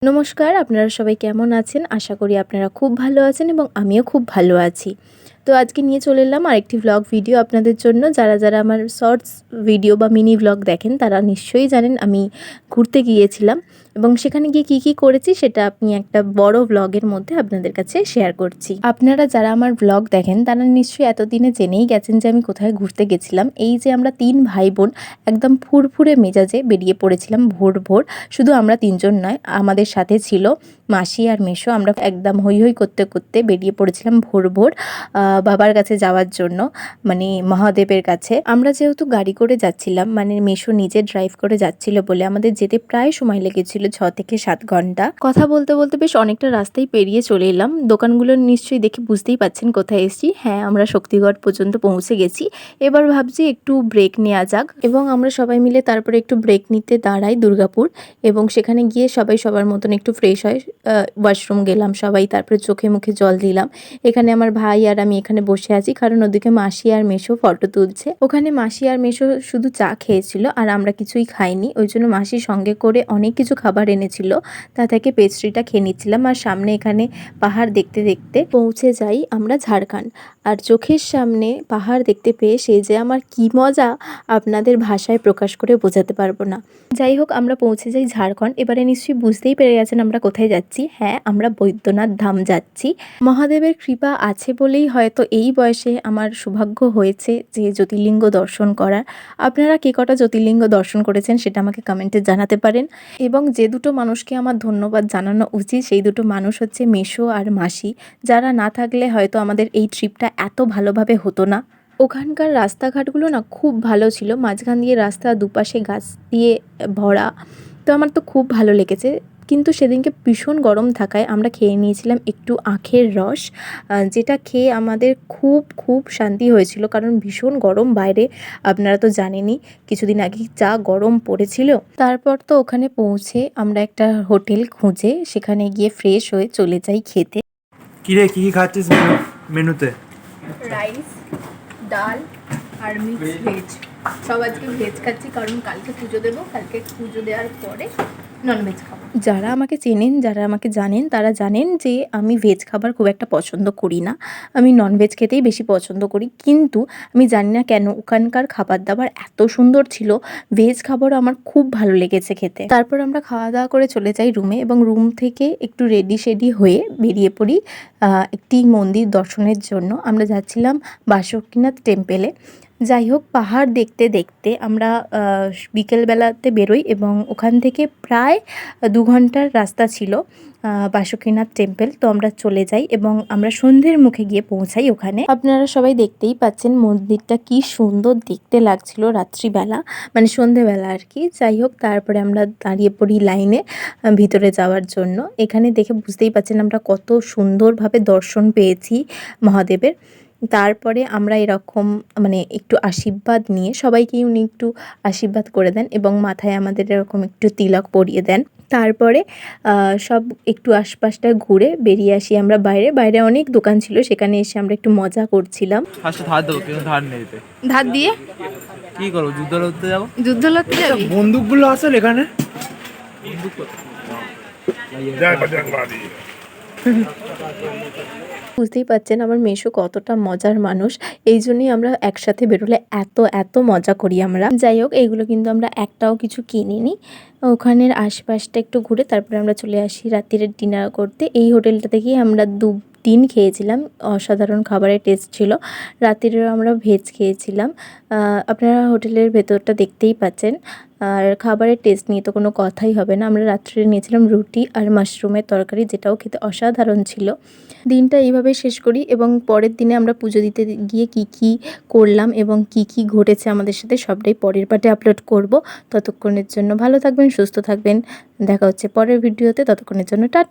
নমস্কার, আপনারা সবাই কেমন আছেন? আশা করি আপনারা খুব ভালো আছেন এবং আমিও খুব ভালো আছি। তো আজকে নিয়ে চলে এলাম আরেকটি ভ্লগ ভিডিও আপনাদের জন্য। যারা আমার শর্টস ভিডিও বা মিনি ভ্লগ দেখেন তারা নিশ্চয়ই জানেন আমি ঘুরতে গিয়েছিলাম এবং সেখানে গিয়ে কী করেছি সেটা আমি একটা বড় ভ্লগের মধ্যে আপনাদের কাছে শেয়ার করছি। আপনারা যারা আমার ভ্লগ দেখেন তারা নিশ্চয়ই এতদিনে জেনেই গেছেন যে আমি কোথায় ঘুরতে গেছিলাম। এই যে আমরা 3 ভাই বোন একদম ফুরফুরে মেজাজে বেরিয়ে পড়েছিলাম ভোর। শুধু আমরা 3 জন নয়, আমাদের সাথে ছিল মাসি আর মেসো। আমরা একদম হৈ হৈ করতে বেরিয়ে পড়েছিলাম ভোর বাবার কাছে যাওয়ার জন্য, মানে মহাদেবের কাছে। আমরা যেহেতু গাড়ি করে যাচ্ছিলাম, মানে মেসো নিজে ড্রাইভ করে যাচ্ছিল বলে আমাদের যেতে প্রায় সময় লেগেছিল 6 থেকে 7 ঘন্টা। কথা বলতে বেশ অনেকটা রাস্তায় পেরিয়ে চলে এলাম। দোকানগুলো নিশ্চয়ই দেখে বুঝতেই পাচ্ছেন কোথায় এসেছি। হ্যাঁ, আমরা শক্তিগড় পর্যন্ত পৌঁছে গেছি। এবার ভাবছি একটু ব্রেক নেওয়া যাক এবং আমরা সবাই মিলে তারপরে একটু ব্রেক নিতে দাঁড়াই দুর্গাপুর এবং সেখানে গিয়ে সবাই সবার মতন একটু ফ্রেশ হয়। ওয়াশরুম গেলাম সবাই, তারপরে চোখে মুখে জল দিলাম। এখানে আমার ভাই আর আমি এখানে বসে আছি, কারণ ওদিকে মাসি আর মেসো ফটো তুলছে। ওখানে মাসি আর মেসো শুধু চা খেয়েছিল আর আমরা কিছুই খাইনি, ওই জন্য মাসি সঙ্গে করে অনেক কিছু খাবার এনেছিল, তা থেকে পেস্ট্রিটা খেয়ে নিচ্ছিলাম। আর সামনে এখানে পাহাড় দেখতে পৌঁছে যাই আমরা ঝাড়খণ্ড। আর চোখের সামনে পাহাড় দেখতে পেয়ে সে যে আমার কি মজা আপনাদের ভাষায় প্রকাশ করে বোঝাতে পারবো না। যাই হোক, আমরা পৌঁছে যাই ঝাড়খণ্ড। এবারে নিশ্চয়ই বুঝতেই পেরে গেছেন আমরা কোথায় যাচ্ছি। হ্যাঁ, আমরা বৈদ্যনাথ ধাম যাচ্ছি। মহাদেবের কৃপা আছে বলেই হয়তো এই বয়সে আমার সৌভাগ্য হয়েছে যে জ্যোতির্লিঙ্গ দর্শন করার। আপনারা কে কটা জ্যোতির্লিঙ্গ দর্শন করেছেন সেটা আমাকে কমেন্টে জানাতে পারেন। এবং যে দুটো মানুষকে আমার ধন্যবাদ জানানো উচিত সেই দুটো মানুষ হচ্ছে মেসো আর মাসি, যারা না থাকলে হয়তো আমাদের এই ট্রিপটা এত ভালোভাবে হতো না। ওখানকার রাস্তাঘাটগুলো না খুব ভালো ছিল, মাঝখান দিয়ে রাস্তা, দুপাশে গাছ দিয়ে ভরা। তো আমার তো খুব ভালো লেগেছে। কিন্তু সেদিনকে ভীষণ গরম থাকায় আমরা খেয়ে নিয়েছিলাম একটু আখের রস, যেটা খেয়ে আমাদের খুব শান্তি হয়েছিল, কারণ ভীষণ গরম বাইরে। আপনারা তো জানেনই কিছুদিন আগে যা গরম পড়েছিল। তারপর তো ওখানে পৌঁছে আমরা একটা হোটেল খুঁজে সেখানে গিয়ে ফ্রেশ হয়ে চলে যাই খেতে। কিরে কি খাচ্ছিস মেনুতে? রাইস, ডাল আর মিক্স ভেজ। সব আজকে ভেজ খাচ্ছি কারণ কালকে পুজো দেবো, কালকে পুজো দেওয়ার পরে ননভেজ খাবো। যারা আমাকে চেনেন, যারা আমাকে জানেন তারা জানেন যে আমি ভেজ খাবার খুব একটা পছন্দ করি না, আমি ননভেজ খেতেই বেশি পছন্দ করি। কিন্তু আমি জানি না কেন ওখানকার খাবার দাবার এত সুন্দর ছিল, ভেজ খাবারও আমার খুব ভালো লেগেছে খেতে। তারপর আমরা খাওয়া দাওয়া করে চলে যাই রুমে এবং রুম থেকে একটু রেডি হয়ে বেরিয়ে পড়ি একটি মন্দির দর্শনের জন্য। আমরা যাচ্ছিলাম বাসুকিনাথ টেম্পেলে। যাই হোক, পাহাড় দেখতে আমরা বিকেলবেলাতে বেরোই এবং ওখান থেকে প্রায় 2 ঘন্টার রাস্তা ছিল বাসুকিনাথ টেম্পল। তো আমরা চলে যাই এবং আমরা সন্ধ্যের মুখে গিয়ে পৌঁছাই ওখানে। আপনারা সবাই দেখতেই পাচ্ছেন মন্দিরটা কি সুন্দর দেখতে লাগছিল রাত্রিবেলা, মানে সন্ধ্যেবেলা আর কি। যাই হোক, তারপরে আমরা দাঁড়িয়ে পড়ি লাইনে ভিতরে যাওয়ার জন্য। এখানে দেখে বুঝতেই পাচ্ছেন আমরা কত সুন্দরভাবে দর্শন পেয়েছি মহাদেবের। তারপরে আমরা এরকম মানে একটু আশীর্বাদ নিয়ে, সবাইকেই উনি একটু আশীর্বাদ করে দেন এবং মাথায় আমাদের এরকম একটু তিলক পরিয়ে দেন। তারপরে সব একটু আশপাশটা ঘুরে বেরিয়ে আসি আমরা বাইরে অনেক দোকান ছিল, সেখানে এসে আমরা একটু মজা করছিলাম। ধার দেবো, কিন্তু ধার নেই। ধার দিয়ে কি করবো? যুদ্ধ লড়তে যাবো। যুদ্ধ লড়তে যাবি? বন্দুকগুলো আসলে এখানে বুঝতেই পাচ্ছেন আমার মেসো কতটা মজার মানুষ, এই জন্যই আমরা একসাথে বেরোলে এত মজা করি আমরা। যাই হোক, এইগুলো কিন্তু আমরা একটাও কিছু কিনিনি। ওখানের আশপাশটা একটু ঘুরে তারপরে আমরা চলে আসি রাত্রির ডিনার করতে। এই হোটেলটা থেকেই আমরা 2 দিন খেয়েছিলাম, অসাধারণ খাবারের টেস্ট ছিল। রাত্রিরেও আমরা ভেজ খেয়েছিলাম। আপনারা হোটেলের ভেতরটা দেখতেই পাচ্ছেন। আর খাবারের টেস্ট নিয়ে তো কোনো কথাই হবে না। আমরা রাত্রে নিয়েছিলাম রুটি আর মাশরুমের তরকারি, যেটাও খেতে অসাধারণ ছিল। দিনটা এইভাবে শেষ করি এবং পরের দিনে আমরা পুজো দিতে গিয়ে কি করলাম এবং কি ঘটেছে আমাদের সাথে সবটাই পরের পার্টে আপলোড করব। ততক্ষণের জন্য ভালো থাকবেন, সুস্থ থাকবেন। দেখা হচ্ছে পরের ভিডিওতে। ততক্ষণের জন্য টাটা।